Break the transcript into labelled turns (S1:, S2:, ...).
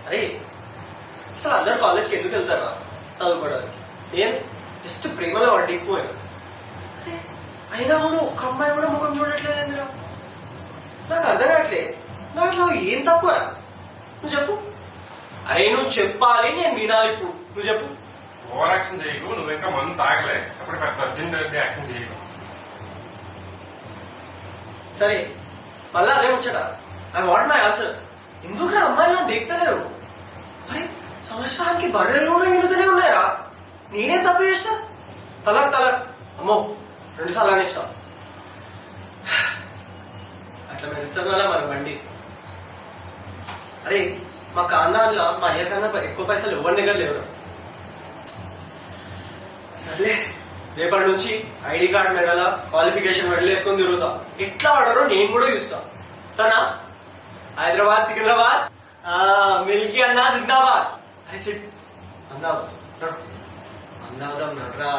S1: అరే అసలు అందరు కాలేజ్కి ఎందుకు వెళ్తారా? చదువుకోవడానికి. నేను జస్ట్ ప్రేమలో పడిపోయాను. అయినా కూడా ఒక్క అమ్మాయి కూడా ముఖం చూడట్లేదు ఎందుకు? నాకు అర్థం కావట్లే. నాకు ఏం తక్కువరా? నువ్వు చెప్పు. అరే నువ్వు చెప్పాలి, నేను వినాలి. ఇప్పుడు నువ్వు చెప్పు.
S2: ఓవర్ యాక్షన్ చేయకు. నువ్వు ఇంకా మందు తాగలే, అప్పుడు పెద్ద అర్జెంట్ యాక్షన్ చేయకు.
S1: సరే మళ్ళా అదే ముచ్చట. I want my answers. ఎందుకు నా అమ్మాయిలు నన్ను దిగుతలేరు? అరే సంవత్సరానికి బర్రెలు కూడా ఎన్నుతూనే ఉన్నాయరా. నేనేం తప్పు చేస్తా? తలక్ అమ్మో 2 సార్లు అనేస్తా. అట్లా మెరుస్తుంది వల్ల మన బండి. అరే మా కాందాన్లో మా అయ్య కన్నా ఎక్కువ పైసలు ఎవరి దగ్గర లేవు. సర్లే రేపటి నుంచి ఐడి కార్డ్ మెడల క్వాలిఫికేషన్ మెడల్ వేసుకొని తిరుగుతా. ఎట్లా ఆడారో నేను కూడా చూస్తా. సరేనా? హైదరాబాద్ సికింద్రాబాద్ మిల్కీ అన్నా జిందాబాద్. అరే సిట్ అందాం నడ్రా.